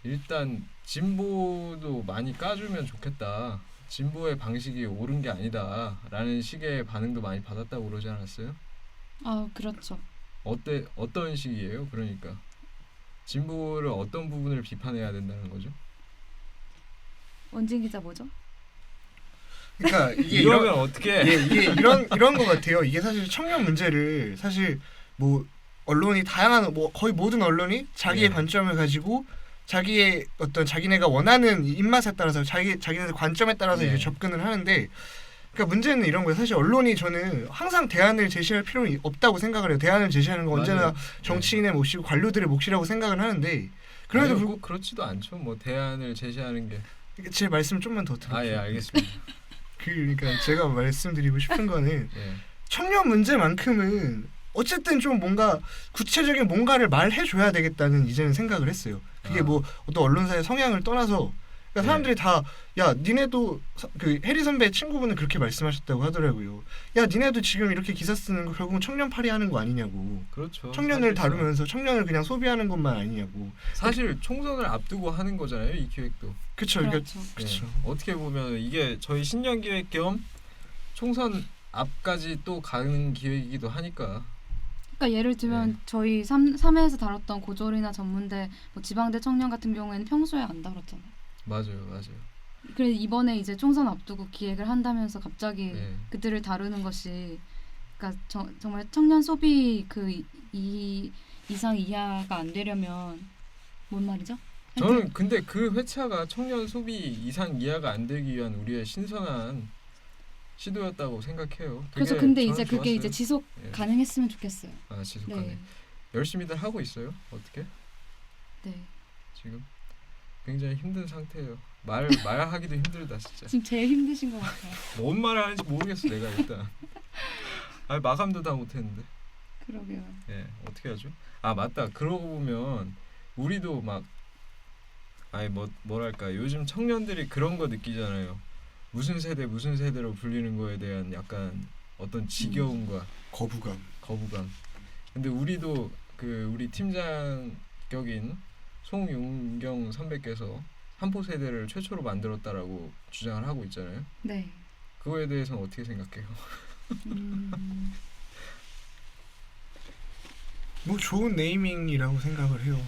일단 진보도 많이 까주면 좋겠다. 진보의 방식이 옳은 게 아니다라는 식의 반응도 많이 받았다고 그러지 않았어요? 아 그렇죠. 어떤 식이에요? 그러니까 진보를 어떤 부분을 비판해야 된다는 거죠? 원진 기자 뭐죠? 그러니까 이게 이러면 어떻게? 이게 이런 거 같아요. 이게 사실 청년 문제를 사실 뭐 언론이 다양한 뭐 거의 모든 언론이 자기의 네. 관점을 가지고 자기의 어떤 자기네가 원하는 입맛에 따라서 자기네들 관점에 따라서 네. 이제 접근을 하는데 그러니까 문제는 이런 거예요. 사실 언론이 저는 항상 대안을 제시할 필요는 없다고 생각을 해요. 대안을 제시하는 건 언제나 맞아요. 정치인의 몫이고 관료들의 몫이라고 생각을 하는데 그럼에도 아니요, 불구 꼭 그렇지도 않죠. 뭐 대안을 제시하는 게. 제 말씀 좀만 더 들어주세요. 예, 알겠습니다. 그러니까 제가 말씀드리고 싶은 거는 예. 청년 문제만큼은 어쨌든 좀 뭔가 구체적인 뭔가를 말해줘야 되겠다는 이제는 생각을 했어요. 그게 뭐 어떤 언론사의 성향을 떠나서 그러니까 사람들이 다 야 니네도 그 해리 선배 친구분은 그렇게 말씀하셨다고 하더라고요. 야 니네도 지금 이렇게 기사 쓰는 거 결국은 청년팔이 하는 거 아니냐고. 그렇죠. 청년을 사실상. 다루면서 청년을 그냥 소비하는 것만 아니냐고. 사실 총선을 앞두고 하는 거잖아요. 이 기획도. 그쵸. 그러니까 그렇죠. 그쵸. 예. 어떻게 보면 이게 저희 신년 기획 겸 총선 앞까지 또 가는 기획이기도 하니까. 그러니까 예를 들면 네. 저희 3회에서 다뤘던 고졸이나 전문대, 뭐 지방대 청년 같은 경우에는 평소에 안 다뤘잖아요. 맞아요. 그래서 이번에 이제 총선 앞두고 기획을 한다면서 갑자기 네. 그들을 다루는 것이 그러니까 정말 청년 소비 이상 이하가 안 되려면 뭔 말이죠? 저는 근데 그 회차가 청년 소비 이상 이하가 안 되기 위한 우리의 신선한 시도였다고 생각해요. 그래서 되게 근데 저는 이제 그게 좋았어요. 이제 지속 예. 가능했으면 좋겠어요. 지속 네. 가능. 열심히들 하고 있어요. 어떻게? 네. 지금 굉장히 힘든 상태예요. 말하기도 힘들다 진짜. 지금 제일 힘드신 것 같아요. 뭔 말을 하는지 모르겠어 내가 일단. 마감도 다 못했는데. 그러게요. 예, 어떻게 하죠? 아 맞다. 그러고 보면 우리도 막 뭐랄까 요즘 청년들이 그런 거 느끼잖아요. 무슨 세대로 불리는 거에 대한 약간 어떤 지겨움과 거부감. 근데 우리도 우리 팀장 격인 송윤경 선배께서 한포 세대를 최초로 만들었다라고 주장을 하고 있잖아요. 네. 그거에 대해서는 어떻게 생각해요? 뭐 좋은 네이밍이라고 생각을 해요.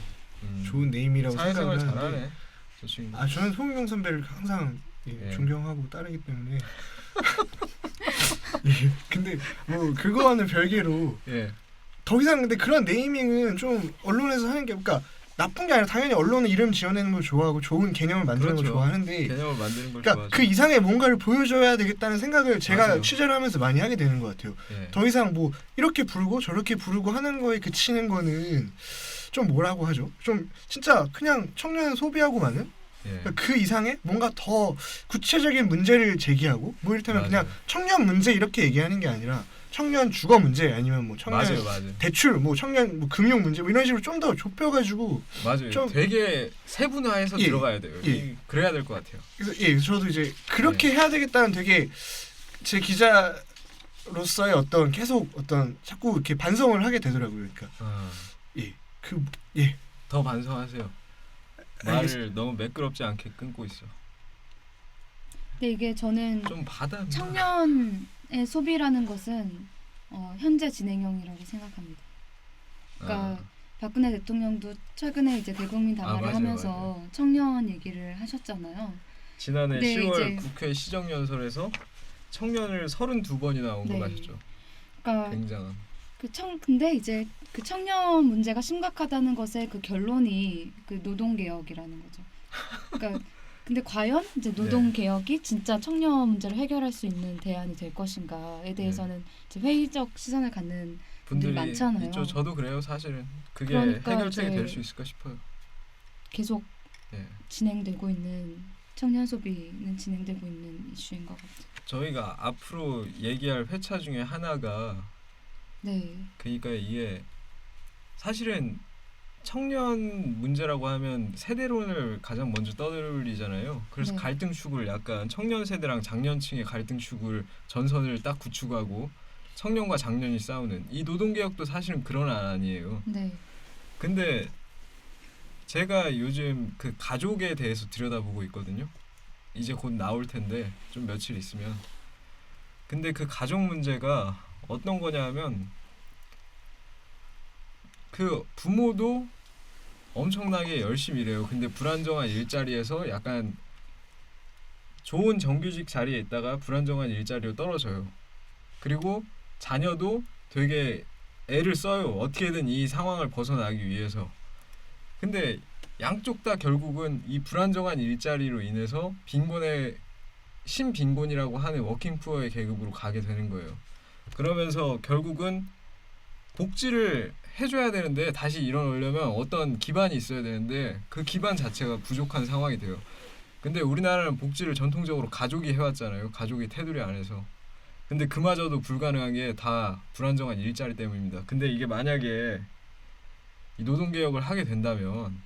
좋은 네임이라고 사회생활 생각을 잘하네. 하는데 저 친구. 저는 송윤경 선배를 항상 예. 존경하고 따르기 때문에 예, 근데 뭐 그거와는 별개로 예. 더 이상 근데 그런 네이밍은 좀 언론에서 하는 게 그러니까 나쁜 게 아니라 당연히 언론은 이름 지어내는 걸 좋아하고 좋은 개념을 만드는 그렇죠. 걸 좋아하는데 개념을 만드는 걸 그러니까 좋아하죠. 그 이상의 뭔가를 보여줘야 되겠다는 생각을 제가 맞아요. 취재를 하면서 많이 하게 되는 것 같아요. 예. 더 이상 뭐 이렇게 부르고 저렇게 부르고 하는 거에 그치는 거는 좀 뭐라고 하죠? 좀 진짜 그냥 청년 소비하고만은 예. 그 이상의 뭔가 더 구체적인 문제를 제기하고 뭐 이를테면 맞아요. 그냥 청년 문제 이렇게 얘기하는 게 아니라 청년 주거 문제 아니면 뭐 청년 맞아요. 대출 뭐 청년 뭐 금융 문제 뭐 이런 식으로 좀 더 좁혀가지고 맞아요. 좀- 되게 세분화해서 예. 들어가야 돼요. 예. 그래야 될 것 같아요. 그래서 저도 이제 그렇게 해야 되겠다는 되게 제 기자로서의 어떤 계속 어떤 자꾸 이렇게 반성을 하게 되더라고요. 그러니까 더 반성하세요. 말을 너무 매끄럽지 않게 끊고 있어. 근데 이게 저는 좀 받아. 청년의 소비라는 것은 현재 진행형이라고 생각합니다. 그러니까 박근혜 대통령도 최근에 이제 대국민 담화를 맞아요, 하면서 맞아요. 청년 얘기를 하셨잖아요. 지난해 네, 10월 이제- 국회 시정연설에서 청년을 32번이나 언급하셨죠. 그러니까 굉장한. 근데 이제 그 청년 문제가 심각하다는 것의 그 결론이 그 노동 개혁이라는 거죠. 그러니까 근데 과연 이제 노동 네. 개혁이 진짜 청년 문제를 해결할 수 있는 대안이 될 것인가에 대해서는 이제 회의적 시선을 갖는 분들이 많잖아요. 있죠. 저도 그래요. 사실은 그게 그러니까 해결책이 이제 될 수 있을까 싶어요. 계속 예. 진행되고 있는 청년 소비는 진행되고 있는 이슈인 것 같아요. 저희가 앞으로 얘기할 회차 중에 하나가 네, 그러니까 이게 사실은 청년 문제라고 하면 세대론을 가장 먼저 떠올리잖아요. 그래서 네. 갈등축을 약간 청년 세대랑 장년층의 갈등축을 전선을 딱 구축하고 청년과 장년이 싸우는 이 노동개혁도 사실은 그런 안 아니에요. 네, 근데 제가 요즘 그 가족에 대해서 들여다보고 있거든요. 이제 곧 나올 텐데 좀 며칠 있으면. 근데 그 가족 문제가 어떤 거냐면 그 부모도 엄청나게 열심히 일해요. 근데 불안정한 일자리에서 약간 좋은 정규직 자리에 있다가 불안정한 일자리로 떨어져요. 그리고 자녀도 되게 애를 써요. 어떻게든 이 상황을 벗어나기 위해서. 근데 양쪽 다 결국은 이 불안정한 일자리로 인해서 빈곤의 신빈곤이라고 하는 워킹푸어의 계급으로 가게 되는 거예요. 그러면서 결국은 복지를 해줘야 되는데 다시 일어나려면 어떤 기반이 있어야 되는데 그 기반 자체가 부족한 상황이 돼요. 근데 우리나라는 복지를 전통적으로 가족이 해왔잖아요. 가족이 테두리 안에서. 근데 그마저도 불가능한 게 다 불안정한 일자리 때문입니다. 근데 이게 만약에 이 노동개혁을 하게 된다면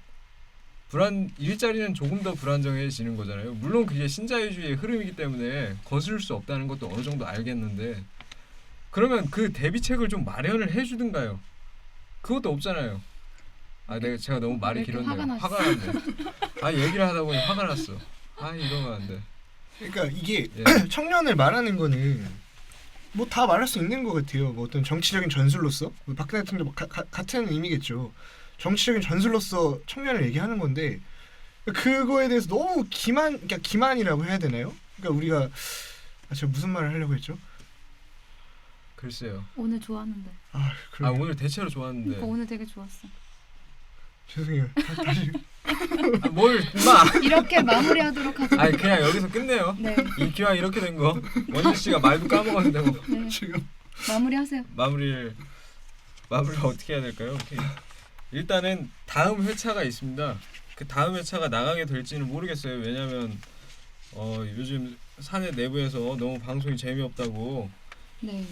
일자리는 조금 더 불안정해지는 거잖아요. 물론 그게 신자유주의의 흐름이기 때문에 거스를 수 없다는 것도 어느 정도 알겠는데 그러면 그 대비책을 좀 마련을 해주든가요. 그것도 없잖아요. 제가 너무 말이 왜 이렇게 길었네요. 화가 화가 났네. 얘기를 하다 보니 화가 났어. 이러면 안 돼. 그러니까 이게 예. 청년을 말하는 거는 뭐 다 말할 수 있는 것 같아요. 뭐 어떤 정치적인 전술로서 뭐 박근혜 대통령 같은 의미겠죠. 정치적인 전술로서 청년을 얘기하는 건데 그거에 대해서 너무 그러니까 기만이라고 해야 되나요? 그러니까 우리가 제가 무슨 말을 하려고 했죠? 글쎄요. 오늘 좋았는데. 그럼 오늘 대체로 좋았는데. 그러니까 오늘 되게 좋았어. 죄송해요. 다시 뭘 마. 이렇게 마무리하도록 하죠. 그냥 여기서 끝내요. 네, 이 기왕 이렇게 된 거. 원진 씨가 말도 까먹었는데 뭐. 네. 지금 마무리하세요. 마무리를 어떻게 해야 될까요? 오케이. 일단은 다음 회차가 있습니다. 그 다음 회차가 나가게 될지는 모르겠어요. 왜냐면 요즘 사내 내부에서 너무 방송이 재미없다고 네.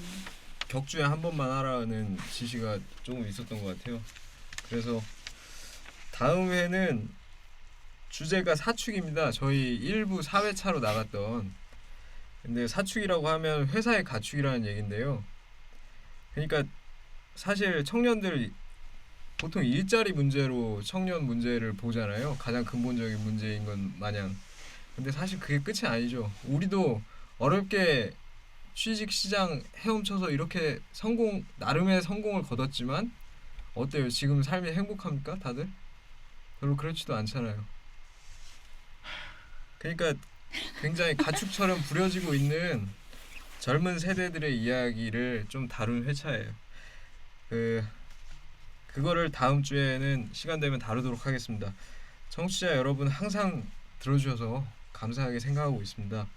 격주에 한 번만 하라는 지시가 조금 있었던 것 같아요. 그래서 다음 회는 주제가 사축입니다. 저희 1부 4회차로 나갔던. 근데 사축이라고 하면 회사의 가축이라는 얘긴데요. 그러니까 사실 청년들 보통 일자리 문제로 청년 문제를 보잖아요. 가장 근본적인 문제인 건 마냥. 근데 사실 그게 끝이 아니죠. 우리도 어렵게 취직 시장 헤엄쳐서 이렇게 나름의 성공을 거뒀지만 어때요? 지금 삶이 행복합니까? 다들? 별로 그렇지도 않잖아요. 그러니까 굉장히 가축처럼 부려지고 있는 젊은 세대들의 이야기를 좀 다룬 회차예요. 그거를 다음 주에는 시간 되면 다루도록 하겠습니다. 청취자 여러분 항상 들어주셔서 감사하게 생각하고 있습니다.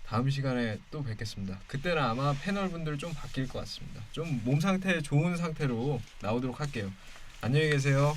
다음 시간에 또 뵙겠습니다. 그때는 아마 패널분들 좀 바뀔 것 같습니다. 좀 몸 상태 좋은 상태로 나오도록 할게요. 안녕히 계세요.